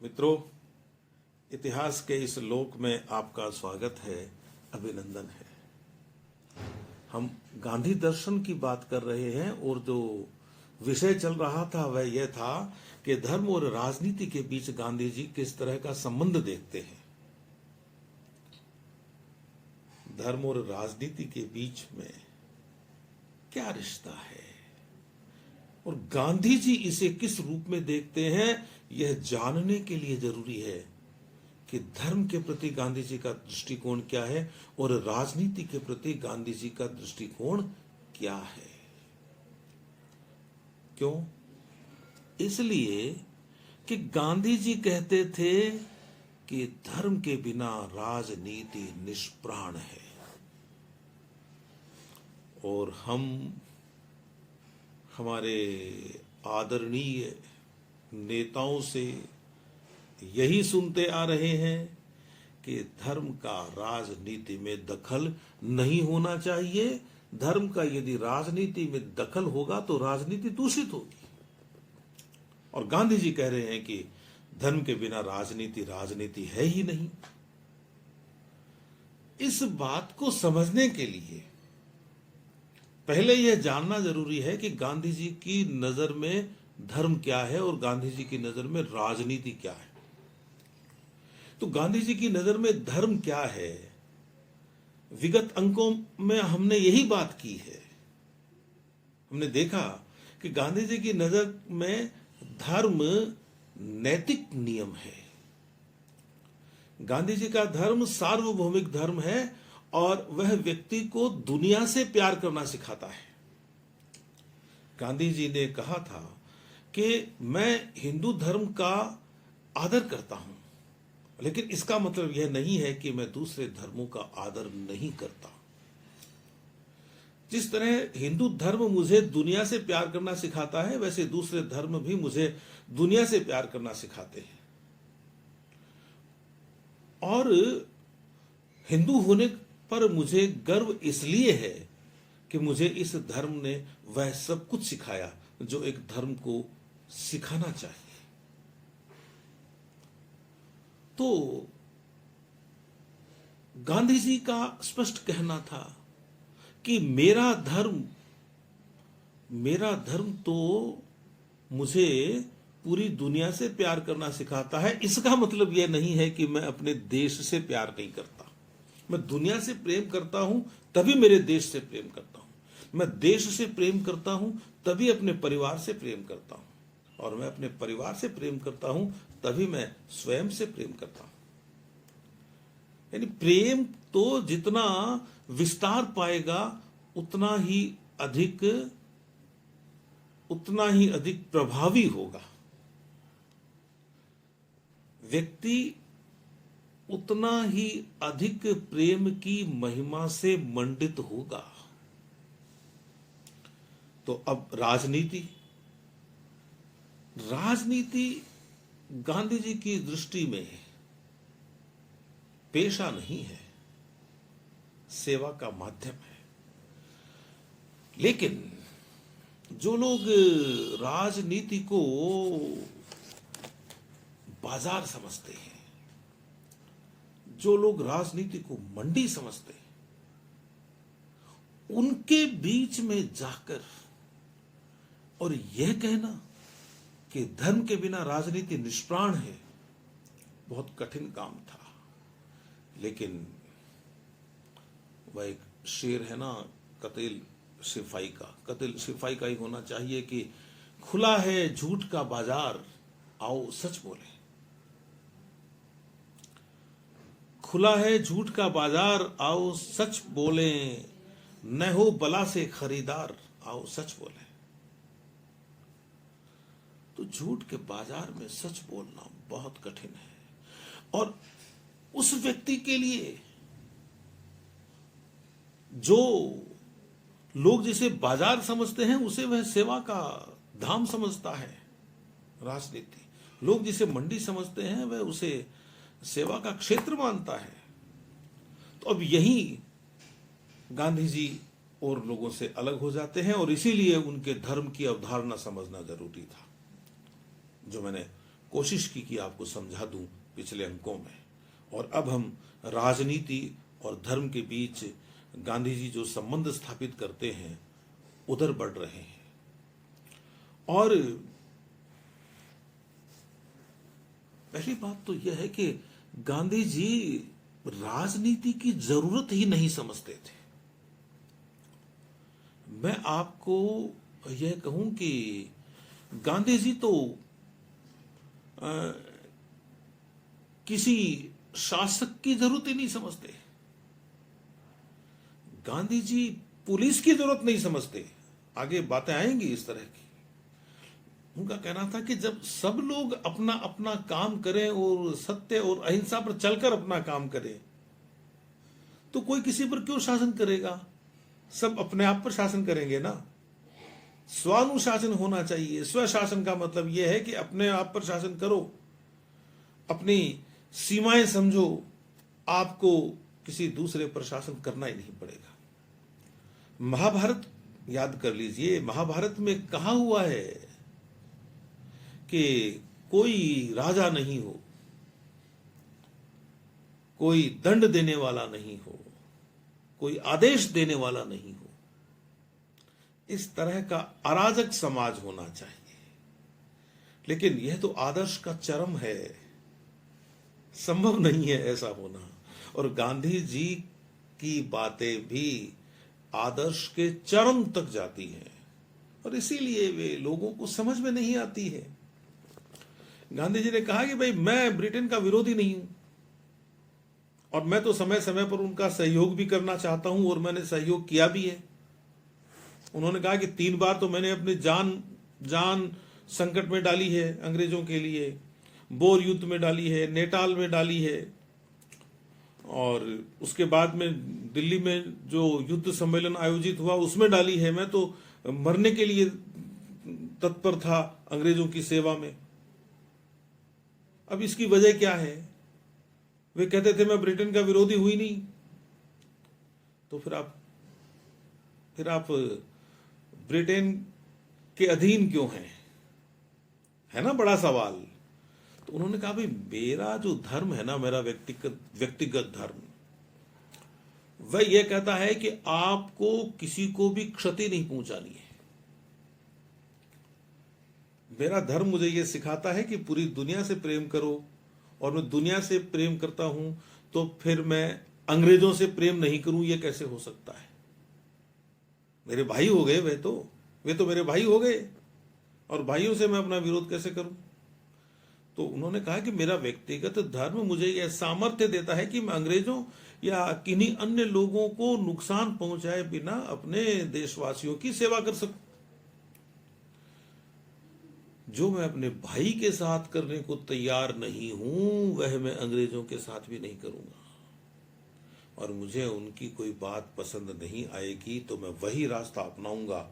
मित्रों, इतिहास के इस लोक में आपका स्वागत है, अभिनंदन है। हम गांधी दर्शन की बात कर रहे हैं और जो विषय चल रहा था वह यह था कि धर्म और राजनीति के बीच गांधी जी किस तरह का संबंध देखते हैं। धर्म और राजनीति के बीच में क्या रिश्ता है और गांधी जी इसे किस रूप में देखते हैं, यह जानने के लिए जरूरी है कि धर्म के प्रति गांधी जी का दृष्टिकोण क्या है और राजनीति के प्रति गांधी जी का दृष्टिकोण क्या है। क्यों? इसलिए कि गांधी जी कहते थे कि धर्म के बिना राजनीति निष्प्राण है और हम हमारे आदरणीय नेताओं से यही सुनते आ रहे हैं कि धर्म का राजनीति में दखल नहीं होना चाहिए। धर्म का यदि राजनीति में दखल होगा तो राजनीति दूषित होगी। और गांधी जी कह रहे हैं कि धर्म के बिना राजनीति है ही नहीं। इस बात को समझने के लिए पहले यह जानना जरूरी है कि गांधी जी की नजर में धर्म क्या है और गांधी जी की नजर में राजनीति क्या है। तो गांधी जी की नजर में धर्म क्या है, विगत अंकों में हमने यही बात की है। हमने देखा कि गांधी जी की नजर में धर्म नैतिक नियम है। गांधी जी का धर्म सार्वभौमिक धर्म है और वह व्यक्ति को दुनिया से प्यार करना सिखाता है। गांधी जी ने कहा था कि मैं हिंदू धर्म का आदर करता हूं, लेकिन इसका मतलब यह नहीं है कि मैं दूसरे धर्मों का आदर नहीं करता। जिस तरह हिंदू धर्म मुझे दुनिया से प्यार करना सिखाता है, वैसे दूसरे धर्म भी मुझे दुनिया से प्यार करना सिखाते हैं। और हिंदू होने पर मुझे गर्व इसलिए है कि मुझे इस धर्म ने वह सब कुछ सिखाया जो एक धर्म को सिखाना चाहिए। तो गांधी जी का स्पष्ट कहना था कि मेरा धर्म तो मुझे पूरी दुनिया से प्यार करना सिखाता है। इसका मतलब यह नहीं है कि मैं अपने देश से प्यार नहीं करता। मैं दुनिया से प्रेम करता हूं तभी मेरे देश से प्रेम करता हूं। मैं देश से प्रेम करता हूं तभी अपने परिवार से प्रेम करता हूं, और मैं अपने परिवार से प्रेम करता हूं तभी मैं स्वयं से प्रेम करता हूं। यानी प्रेम तो जितना विस्तार पाएगा उतना ही अधिक प्रभावी होगा। व्यक्ति उतना ही अधिक प्रेम की महिमा से मंडित होगा। तो अब राजनीति गांधी जी की दृष्टि में पेशा नहीं है, सेवा का माध्यम है। लेकिन जो लोग राजनीति को बाजार समझते हैं, जो लोग राजनीति को मंडी समझते हैं, उनके बीच में जाकर और यह कहना कि धर्म के बिना राजनीति निष्प्राण है, बहुत कठिन काम था। लेकिन वह एक शेर है ना, कतिल सिपाही का ही होना चाहिए कि खुला है झूठ का बाजार, आओ सच बोले। खुला है झूठ का बाजार, आओ सच बोले, न हो बला से खरीदार, आओ सच बोले। तो झूठ के बाजार में सच बोलना बहुत कठिन है, और उस व्यक्ति के लिए जो लोग जिसे बाजार समझते हैं उसे वह सेवा का धाम समझता है राजनीति। लोग जिसे मंडी समझते हैं वह उसे सेवा का क्षेत्र मानता है। तो अब यही गांधी जी और लोगों से अलग हो जाते हैं, और इसीलिए उनके धर्म की अवधारणा समझना जरूरी था। जो मैंने कोशिश की कि आपको समझा दूं पिछले अंकों में। और अब हम राजनीति और धर्म के बीच गांधी जी जो संबंध स्थापित करते हैं उधर बढ़ रहे हैं। और पहली बात तो यह है कि गांधी जी राजनीति की जरूरत ही नहीं समझते थे। मैं आपको यह कहूं कि गांधी जी तो किसी शासक की जरूरत ही नहीं समझते। गांधी जी पुलिस की जरूरत नहीं समझते। आगे बातें आएंगी इस तरह की। उनका कहना था कि जब सब लोग अपना अपना काम करें और सत्य और अहिंसा पर चलकर अपना काम करें तो कोई किसी पर क्यों शासन करेगा। सब अपने आप पर शासन करेंगे ना। स्वानुशासन होना चाहिए। स्वशासन का मतलब यह है कि अपने आप पर शासन करो, अपनी सीमाएं समझो, आपको किसी दूसरे पर शासन करना ही नहीं पड़ेगा। महाभारत याद कर लीजिए। महाभारत में कहा हुआ है कि कोई राजा नहीं हो, कोई दंड देने वाला नहीं हो, कोई आदेश देने वाला नहीं हो। इस तरह का अराजक समाज होना चाहिए। लेकिन यह तो आदर्श का चरम है, संभव नहीं है ऐसा होना। और गांधी जी की बातें भी आदर्श के चरम तक जाती हैं और इसीलिए वे लोगों को समझ में नहीं आती है। गांधी जी ने कहा कि भाई मैं ब्रिटेन का विरोधी नहीं हूं और मैं तो समय समय पर उनका सहयोग भी करना चाहता हूं और मैंने सहयोग किया भी है। उन्होंने कहा कि 3 बार तो मैंने अपनी जान संकट में डाली है अंग्रेजों के लिए। बोर युद्ध में डाली है, नेटाल में डाली है और उसके बाद में दिल्ली में जो युद्ध सम्मेलन आयोजित हुआ उसमें डाली है। मैं तो मरने के लिए तत्पर था अंग्रेजों की सेवा में। अब इसकी वजह क्या है? वे कहते थे मैं ब्रिटेन का विरोधी हुई नहीं। तो फिर आप ब्रिटेन के अधीन क्यों हैं? है ना बड़ा सवाल। तो उन्होंने कहा भाई मेरा जो धर्म है ना, मेरा व्यक्तिगत धर्म, वह यह कहता है कि आपको किसी को भी क्षति नहीं पहुंचानी है। मेरा धर्म मुझे यह सिखाता है कि पूरी दुनिया से प्रेम करो और मैं दुनिया से प्रेम करता हूं तो फिर मैं अंग्रेजों से प्रेम नहीं करूं, यह कैसे हो सकता है? मेरे भाई हो गए वे तो मेरे भाई हो गए और भाइयों से मैं अपना विरोध कैसे करूं? तो उन्होंने कहा कि मेरा व्यक्तिगत धर्म मुझे यह सामर्थ्य देता है कि मैं अंग्रेजों या किन्हीं अन्य लोगों को नुकसान पहुंचाए बिना अपने देशवासियों की सेवा कर सकूं। जो मैं अपने भाई के साथ करने को तैयार नहीं हूं वह मैं अंग्रेजों के साथ भी नहीं करूंगा। और मुझे उनकी कोई बात पसंद नहीं आएगी तो मैं वही रास्ता अपनाऊंगा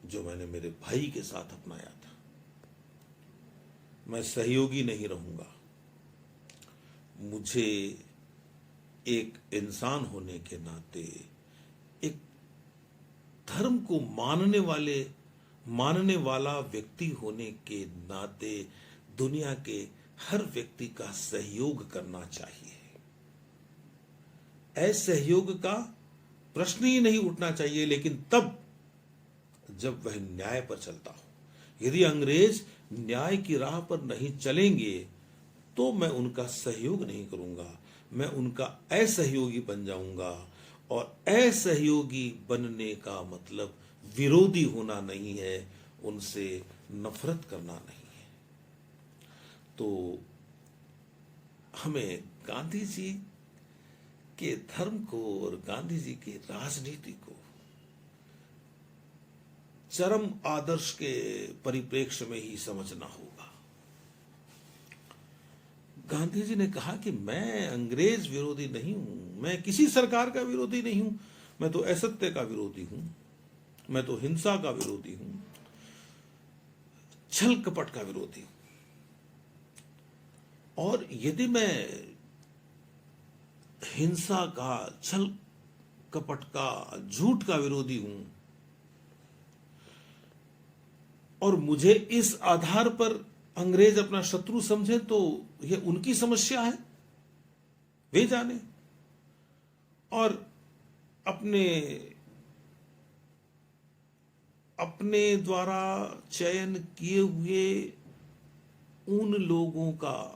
जो मैंने मेरे भाई के साथ अपनाया था। मैं सहयोगी नहीं रहूंगा। मुझे एक इंसान होने के नाते, एक धर्म को मानने वाला व्यक्ति होने के नाते दुनिया के हर व्यक्ति का सहयोग करना चाहिए। असहयोग का प्रश्न ही नहीं उठना चाहिए, लेकिन तब जब वह न्याय पर चलता हो। यदि अंग्रेज न्याय की राह पर नहीं चलेंगे तो मैं उनका सहयोग नहीं करूंगा, मैं उनका असहयोगी बन जाऊंगा। और असहयोगी बनने का मतलब विरोधी होना नहीं है, उनसे नफरत करना नहीं है। तो हमें गांधी जी के धर्म को और गांधी जी की राजनीति को चरम आदर्श के परिप्रेक्ष्य में ही समझना होगा। गांधी जी ने कहा कि मैं अंग्रेज विरोधी नहीं हूं, मैं किसी सरकार का विरोधी नहीं हूं, मैं तो असत्य का विरोधी हूं, मैं तो हिंसा का विरोधी हूं, छल कपट का विरोधी हूं। और यदि मैं हिंसा का, छल कपट का, झूठ का विरोधी हूं और मुझे इस आधार पर अंग्रेज अपना शत्रु समझे तो यह उनकी समस्या है, वे जाने। और अपने अपने द्वारा चयन किए हुए उन लोगों का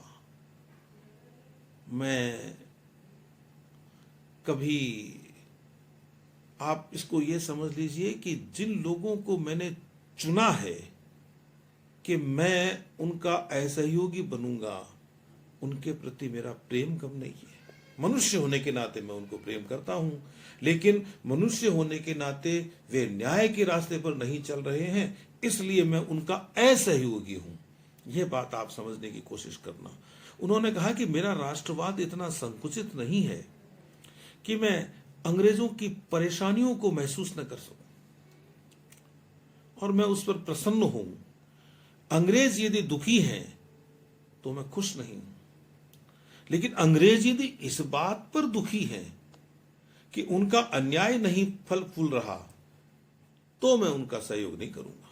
मैं कभी, आप इसको ये समझ लीजिए कि जिन लोगों को मैंने चुना है कि मैं उनका असहयोगी बनूंगा, उनके प्रति मेरा प्रेम कम नहीं है। मनुष्य होने के नाते मैं उनको प्रेम करता हूं, लेकिन मनुष्य होने के नाते वे न्याय के रास्ते पर नहीं चल रहे हैं, इसलिए मैं उनका असहयोगी हूं। यह बात आप समझने की कोशिश करना। उन्होंने कहा कि मेरा राष्ट्रवाद इतना संकुचित नहीं है कि मैं अंग्रेजों की परेशानियों को महसूस न कर सकूं और मैं उस पर प्रसन्न हूं। अंग्रेज यदि दुखी हैं तो मैं खुश नहीं हूं, लेकिन अंग्रेज यदि इस बात पर दुखी हैं कि उनका अन्याय नहीं फल फूल रहा तो मैं उनका सहयोग नहीं करूंगा।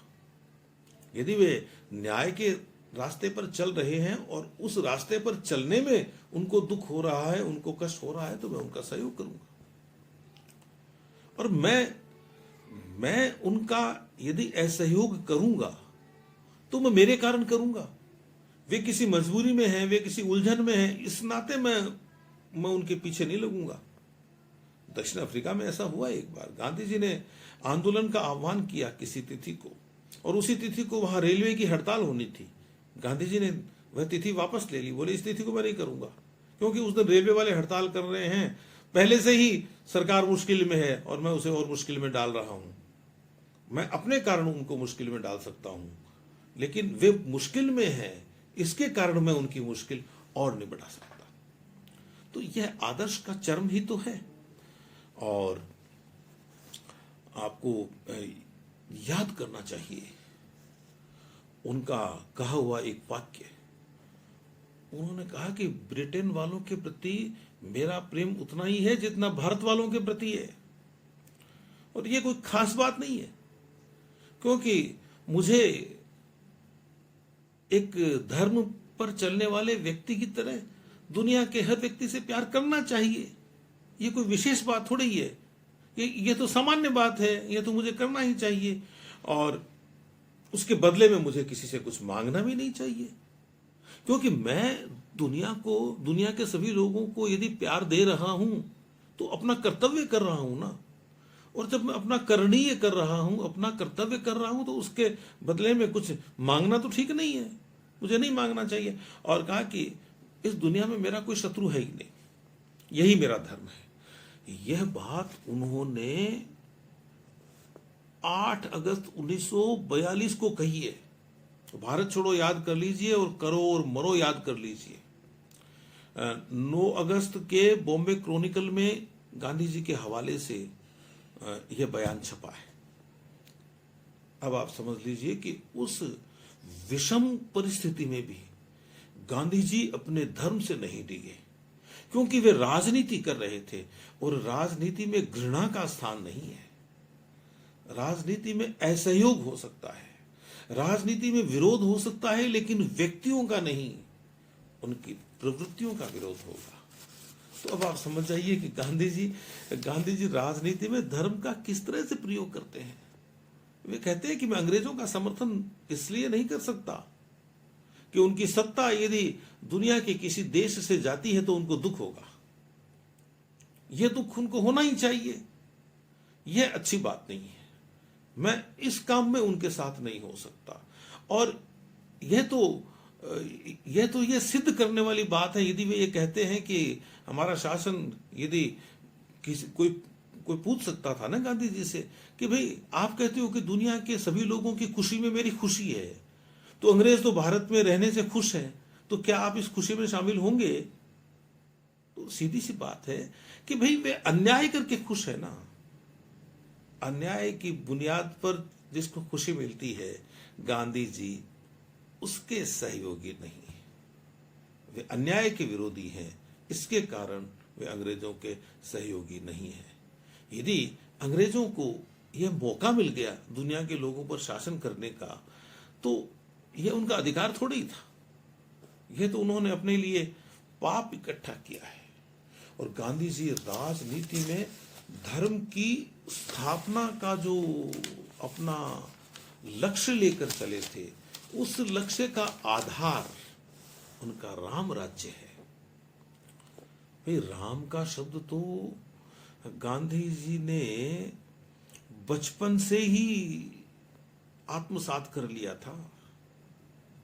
यदि वे न्याय के रास्ते पर चल रहे हैं और उस रास्ते पर चलने में उनको दुख हो रहा है, उनको कष्ट हो रहा है, तो मैं उनका सहयोग करूंगा। और मैं उनका यदि असहयोग करूंगा तो मैं मेरे कारण करूंगा। वे किसी मजबूरी में हैं, वे किसी उलझन में हैं, इस नाते मैं उनके पीछे नहीं लगूंगा। दक्षिण अफ्रीका में ऐसा हुआ एक बार, गांधी जी ने आंदोलन का आह्वान किया किसी तिथि को, और उसी तिथि को वहां रेलवे की हड़ताल होनी थी। गांधी जी ने वह तिथि वापस ले ली, बोले इस तिथि को मैं नहीं करूंगा, क्योंकि उस दिन रेलवे वाले हड़ताल कर रहे हैं, पहले से ही सरकार मुश्किल में है और मैं उसे और मुश्किल में डाल रहा हूं। मैं अपने कारण उनको मुश्किल में डाल सकता हूं, लेकिन वे मुश्किल में हैं, इसके कारण मैं उनकी मुश्किल और नहीं बढ़ा सकता। तो यह आदर्श का चरम ही तो है। और आपको याद करना चाहिए उनका कहा हुआ एक वाक्य। उन्होंने कहा कि ब्रिटेन वालों के प्रति मेरा प्रेम उतना ही है जितना भारत वालों के प्रति है। और यह कोई खास बात नहीं है, क्योंकि मुझे एक धर्म पर चलने वाले व्यक्ति की तरह दुनिया के हर व्यक्ति से प्यार करना चाहिए। ये कोई विशेष बात थोड़ी ही है, ये तो सामान्य बात है, ये तो मुझे करना ही चाहिए। और उसके बदले में मुझे किसी से कुछ मांगना भी नहीं चाहिए, क्योंकि मैं दुनिया के सभी लोगों को यदि प्यार दे रहा हूं तो अपना कर्तव्य कर रहा हूं ना। और जब मैं अपना करणीय कर रहा हूं, अपना कर्तव्य कर रहा हूं, तो उसके बदले में कुछ मांगना तो ठीक नहीं है, मुझे नहीं मांगना चाहिए। और कहा कि इस दुनिया में मेरा कोई शत्रु है ही नहीं, यही मेरा धर्म है। यह बात उन्होंने 8 अगस्त 1942 को कही है। भारत छोड़ो याद कर लीजिए और करो और मरो याद कर लीजिए। 9 अगस्त के बॉम्बे क्रॉनिकल में गांधी जी के हवाले से यह बयान छपा है। अब आप समझ लीजिए कि उस विषम परिस्थिति में भी गांधी जी अपने धर्म से नहीं डिगे, क्योंकि वे राजनीति कर रहे थे और राजनीति में घृणा का स्थान नहीं है। राजनीति में असहयोग हो सकता है, राजनीति में विरोध हो सकता है, लेकिन व्यक्तियों का नहीं, उनकी प्रवृत्तियों का विरोध होगा। तो अब आप समझ जाइए कि गांधी जी राजनीति में धर्म का किस तरह से प्रयोग करते हैं। वे कहते हैं कि मैं अंग्रेजों का समर्थन इसलिए नहीं कर सकता कि उनकी सत्ता यदि दुनिया के किसी देश से जाती है तो उनको दुख होगा, यह दुख उनको होना ही चाहिए, यह अच्छी बात नहीं है, मैं इस काम में उनके साथ नहीं हो सकता। और यह सिद्ध करने वाली बात है यदि वे ये कहते हैं कि हमारा शासन, यदि कोई पूछ सकता था ना गांधी जी से कि भाई आप कहते हो कि दुनिया के सभी लोगों की खुशी में मेरी खुशी है, तो अंग्रेज तो भारत में रहने से खुश हैं, तो क्या आप इस खुशी में शामिल होंगे? तो सीधी सी बात है कि भाई वे अन्याय करके खुश है ना। अन्याय की बुनियाद पर जिसको खुशी मिलती है, गांधी जी उसके सहयोगी नहीं, वे अन्याय के विरोधी हैं, इसके कारण वे अंग्रेजों के सहयोगी नहीं हैं। यदि अंग्रेजों को यह मौका मिल गया दुनिया के लोगों पर शासन करने का, तो यह उनका अधिकार थोड़ी ही था, यह तो उन्होंने अपने लिए पाप इकट्ठा किया है। और गांधी जी राजनीति में धर्म की स्थापना का जो अपना लक्ष्य लेकर चले थे, उस लक्ष्य का आधार उनका राम राज्य है। भाई, राम का शब्द तो गांधी जी ने बचपन से ही आत्मसात कर लिया था।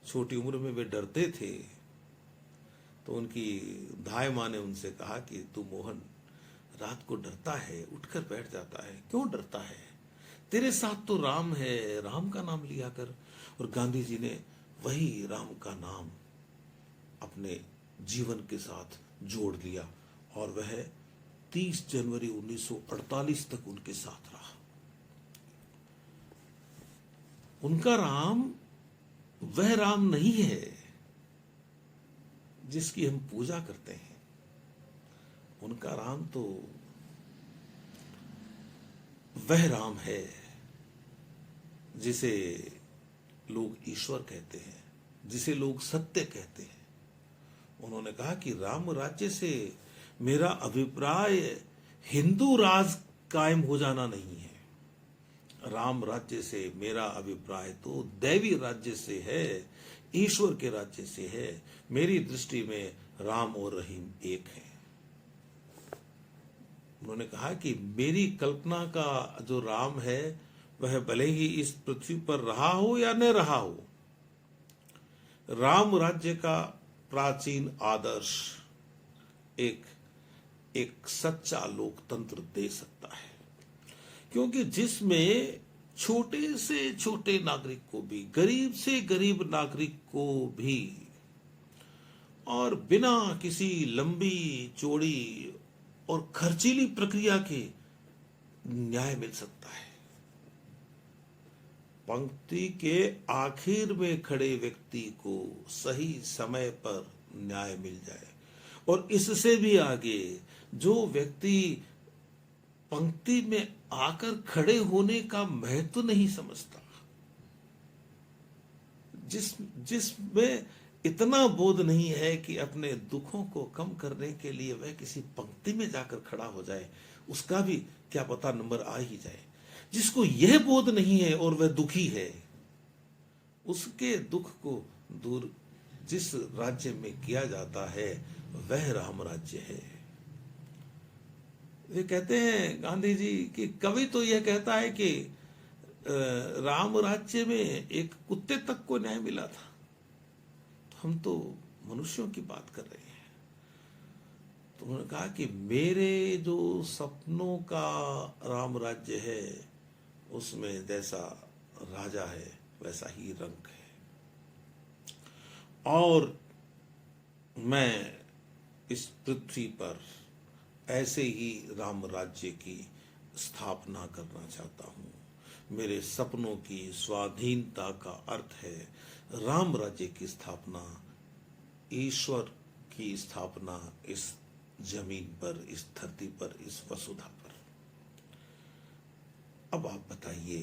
छोटी उम्र में वे डरते थे, तो उनकी धाय माँ ने उनसे कहा कि तू मोहन रात को डरता है, उठकर बैठ जाता है, क्यों डरता है? तेरे साथ तो राम है, राम का नाम लिया कर। और गांधी जी ने वही राम का नाम अपने जीवन के साथ जोड़ लिया, और वह 30 जनवरी 1948 तक उनके साथ रहा। उनका राम वह राम नहीं है जिसकी हम पूजा करते हैं। उनका राम तो वह राम है जिसे लोग ईश्वर कहते हैं, जिसे लोग सत्य कहते हैं। उन्होंने कहा कि राम राज्य से मेरा अभिप्राय हिंदू राज कायम हो जाना नहीं है, राम राज्य से मेरा अभिप्राय तो दैवी राज्य से है, ईश्वर के राज्य से है। मेरी दृष्टि में राम और रहीम एक है। उन्होंने कहा कि मेरी कल्पना का जो राम है वह भले ही इस पृथ्वी पर रहा हो या न रहा हो, राम राज्य का प्राचीन आदर्श एक सच्चा लोकतंत्र दे सकता है, क्योंकि जिसमें छोटे से छोटे नागरिक को भी, गरीब से गरीब नागरिक को भी, और बिना किसी लंबी चौड़ी और खर्चीली प्रक्रिया के न्याय मिल सकता है। पंक्ति के आखिर में खड़े व्यक्ति को सही समय पर न्याय मिल जाए, और इससे भी आगे जो व्यक्ति पंक्ति में आकर खड़े होने का महत्व नहीं समझता, जिसमें इतना बोध नहीं है कि अपने दुखों को कम करने के लिए वह किसी पंक्ति में जाकर खड़ा हो जाए, उसका भी क्या पता नंबर आ ही जाए। जिसको यह बोध नहीं है और वह दुखी है, उसके दुख को दूर जिस राज्य में किया जाता है वह राम राज्य है। वे कहते हैं गांधी जी कि कवि तो यह कहता है कि राम राज्य में एक कुत्ते तक को न्याय मिला था, तो हम तो मनुष्यों की बात कर रहे हैं। तो उन्होंने कहा कि मेरे जो सपनों का राम राज्य है उसमें जैसा राजा है वैसा ही रंक है, और मैं इस पृथ्वी पर ऐसे ही राम राज्य की स्थापना करना चाहता हूं। मेरे सपनों की स्वाधीनता का अर्थ है राम राज्य की स्थापना, ईश्वर की स्थापना इस जमीन पर, इस धरती पर, इस वसुधा पर। अब आप बताइए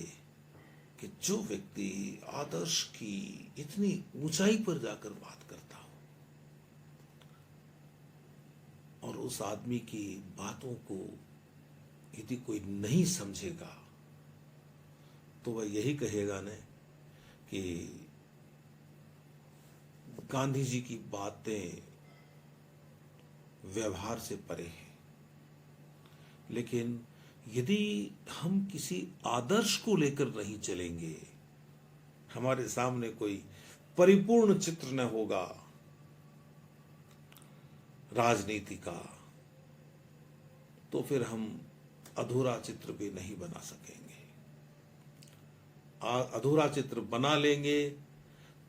कि जो व्यक्ति आदर्श की इतनी ऊंचाई पर जाकर बात करता हो और उस आदमी की बातों को यदि कोई नहीं समझेगा तो वह यही कहेगा न कि गांधी जी की बातें व्यवहार से परे हैं। लेकिन यदि हम किसी आदर्श को लेकर नहीं चलेंगे, हमारे सामने कोई परिपूर्ण चित्र न होगा राजनीति का, तो फिर हम अधूरा चित्र भी नहीं बना सकेंगे। अधूरा चित्र बना लेंगे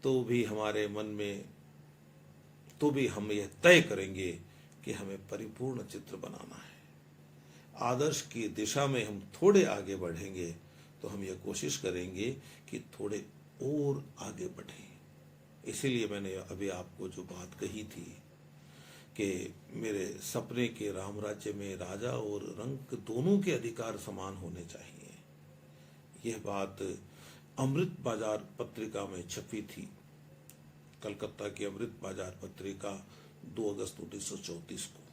तो भी हमारे मन में, तो भी हम यह तय करेंगे कि हमें परिपूर्ण चित्र बनाना है। आदर्श की दिशा में हम थोड़े आगे बढ़ेंगे तो हम यह कोशिश करेंगे कि थोड़े और आगे बढ़ें। इसीलिए मैंने अभी आपको जो बात कही थी कि मेरे सपने के राम राज्य में राजा और रंक दोनों के अधिकार समान होने चाहिए, यह बात अमृत बाजार पत्रिका में छपी थी। कलकत्ता की अमृत बाजार पत्रिका 2 अगस्त 1934 को।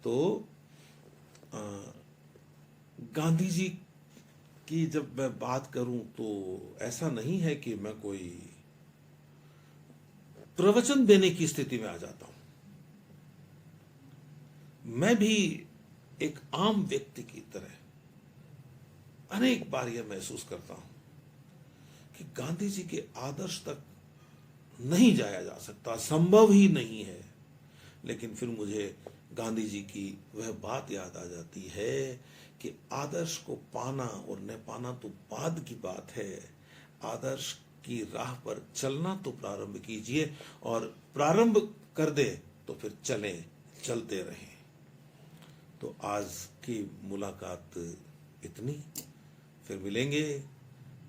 तो गांधी जी की जब मैं बात करूं तो ऐसा नहीं है कि मैं कोई प्रवचन देने की स्थिति में आ जाता हूं। मैं भी एक आम व्यक्ति की तरह अनेक बार यह महसूस करता हूं कि गांधी जी के आदर्श तक नहीं जाया जा सकता, संभव ही नहीं है। लेकिन फिर मुझे गांधी जी की वह बात याद आ जाती है कि आदर्श को पाना और न पाना तो बाद की बात है, आदर्श की राह पर चलना तो प्रारंभ कीजिए, और प्रारंभ कर दे तो फिर चलते रहें। तो आज की मुलाकात इतनी, फिर मिलेंगे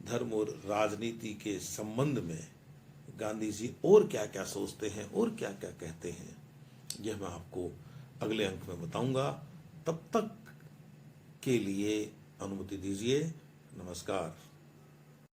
धर्म और राजनीति के संबंध में गांधी जी और क्या क्या सोचते हैं और क्या क्या कहते हैं, यह मैं आपको अगले अंक में बताऊंगा। तब तक के लिए अनुमति दीजिए। नमस्कार।